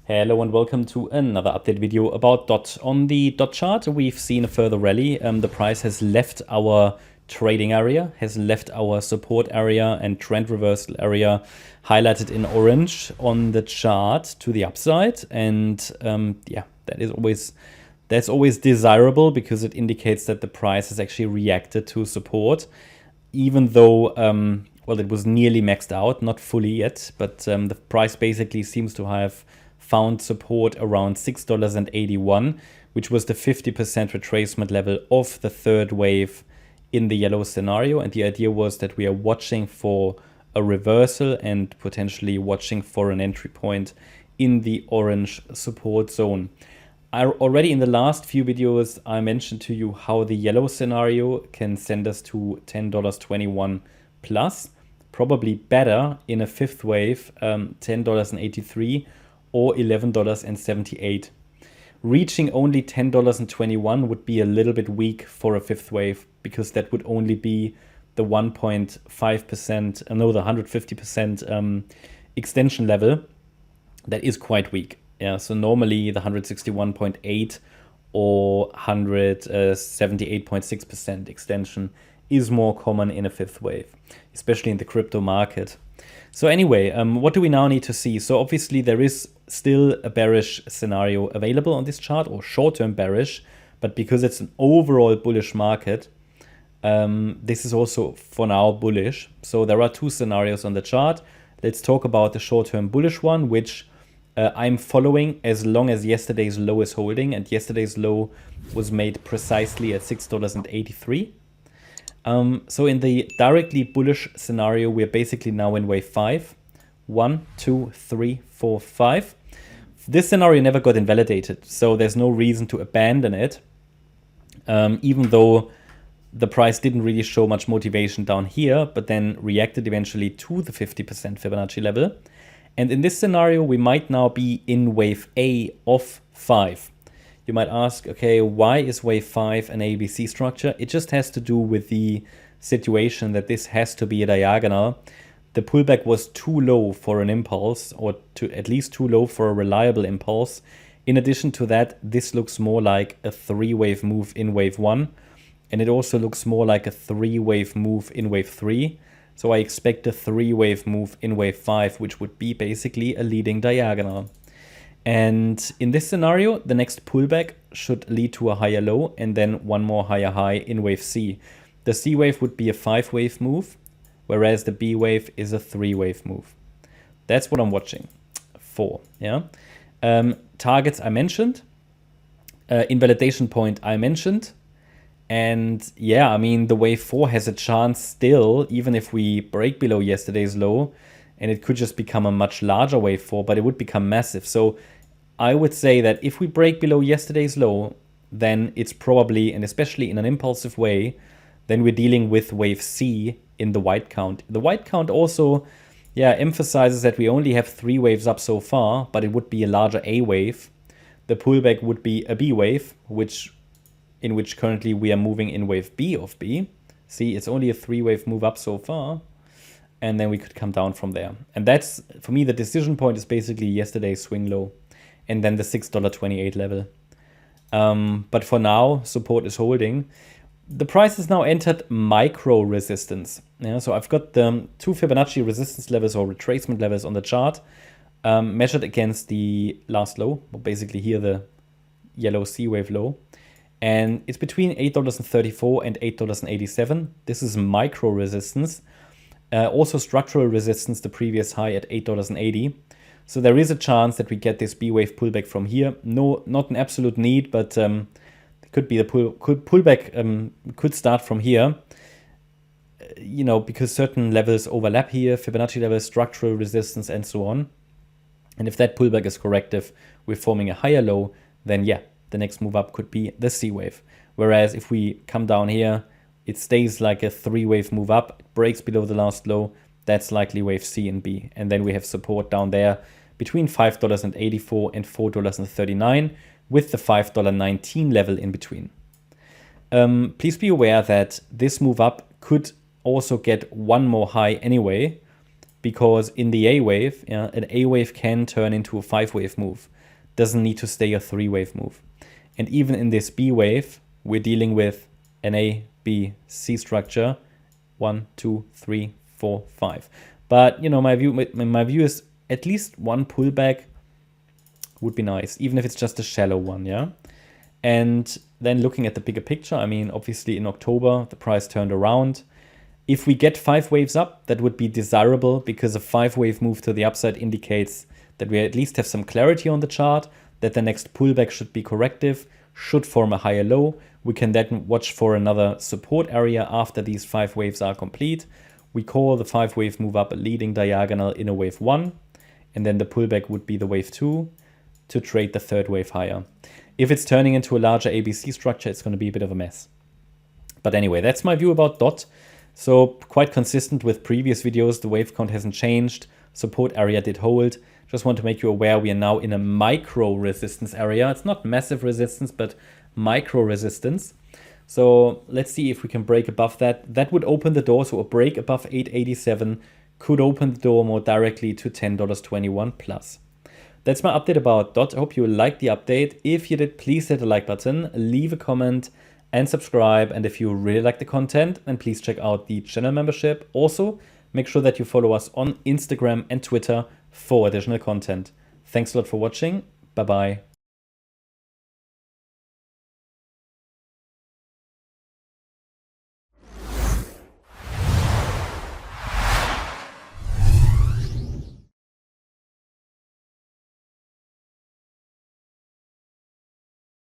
Hello and welcome to another update video about DOT. On the DOT chart, we've seen a further rally. The price has left our trading area, has left our support area and trend reversal area highlighted in orange on the chart to the upside. And yeah, that's always desirable because it indicates that the price has actually reacted to support, even though well, it was nearly maxed out, not fully yet, but the price basically seems to have found support around $6.81, which was the 50% retracement level of the third wave in the yellow scenario. And the idea was that we are watching for a reversal and potentially watching for an entry point in the orange support zone. Already in the last few videos, I mentioned to you how the yellow scenario can send us to $10.21 plus, probably better in a fifth wave, $10.83 or $11.78. Reaching only $10.21 would be a little bit weak for a fifth wave because that would only be the 1.5%, no, the 150% extension level. That is quite weak. Yeah, so normally the 161.8 or 178.6% extension is more common in a fifth wave, especially in the crypto market. So anyway, what do we now need to see? So obviously there is still a bearish scenario available on this chart, or short-term bearish, but because it's an overall bullish market, this is also for now bullish. So there are two scenarios on the chart. Let's talk about the short-term bullish one, which I'm following as long as yesterday's low is holding, and yesterday's low was made precisely at $6.83. So in the directly bullish scenario, we're basically now in wave 5. 1, 2, 3, 4, 5. This scenario never got invalidated, so there's no reason to abandon it, even though the price didn't really show much motivation down here, but then reacted eventually to the 50% Fibonacci level. And in this scenario, we might now be in wave A of 5. You might ask, okay, why is wave 5 an ABC structure? It just has to do with the situation that this has to be a diagonal. The pullback was too low for an impulse, or at least too low for a reliable impulse. In addition to that, this looks more like a 3-wave move in wave 1, and it also looks more like a 3-wave move in wave 3. So I expect a 3-wave move in wave 5, which would be basically a leading diagonal. And in this scenario, the next pullback should lead to a higher low and then one more higher high in wave C. The C wave would be a 5-wave move, whereas the B wave is a 3-wave move. That's what I'm watching for. Yeah. Targets I mentioned, invalidation point I mentioned. And yeah, I mean, the wave 4 has a chance still, even if we break below yesterday's low, and it could just become a much larger wave 4, but it would become massive. So I would say that if we break below yesterday's low, then it's probably, and especially in an impulsive way, then we're dealing with wave C in the white count. The white count also, yeah, emphasizes that we only have 3 waves up so far, but it would be a larger A wave. The pullback would be a B wave, in which currently we are moving in wave B of B. See, it's only a 3-wave move up so far, and then we could come down from there. And that's, for me, the decision point is basically yesterday's swing low, and then the $6.28 level. But for now, support is holding. The price has now entered micro resistance. Yeah, so I've got the 2 Fibonacci resistance levels or retracement levels on the chart, measured against the last low, or basically here the yellow C wave low. And it's between $8.34 and $8.87. This is micro resistance. Also structural resistance, the previous high at $8.80. So there is a chance that we get this B wave pullback from here. No, not an absolute need, but it could be the pullback could start from here. You know, because certain levels overlap here, Fibonacci levels, structural resistance, and so on. And if that pullback is corrective, we're forming a higher low, then yeah, the next move up could be the C wave. Whereas if we come down here, it stays like a 3-wave move up, it breaks below the last low, that's likely wave C and B. And then we have support down there between $5.84 and $4.39 with the $5.19 level in between. Please be aware that this move up could also get one more high anyway, because in the A wave, an A wave can turn into a 5-wave move. Doesn't need to stay a 3-wave move. And even in this B wave, we're dealing with an A, B, C structure. 1, 2, 3, 4, 5. But my view is at least one pullback would be nice, even if it's just a shallow one, yeah. And then looking at the bigger picture, I mean, obviously in October the price turned around. If we get 5 waves up, that would be desirable, because a 5-wave move to the upside indicates that we at least have some clarity on the chart, that the next pullback should be corrective, should form a higher low. We can then watch for another support area after these 5 waves are complete. We call the 5-wave move up a leading diagonal in a wave 1, and then the pullback would be the wave 2 to trade the 3rd wave higher. If it's turning into a larger ABC structure, it's going to be a bit of a mess. But anyway, that's my view about DOT. So quite consistent with previous videos, the wave count hasn't changed. Support area did hold. Just want to make you aware we are now in a micro resistance area. It's not massive resistance, but micro resistance. So let's see if we can break above that. That would open the door. So a break above 887 could open the door more directly to $10.21 plus. That's my update about DOT. I hope you liked the update. If you did, please hit the like button, leave a comment, and subscribe. And if you really like the content, then please check out the channel membership. Also, make sure that you follow us on Instagram and Twitter for additional content. Thanks a lot for watching. Bye-bye.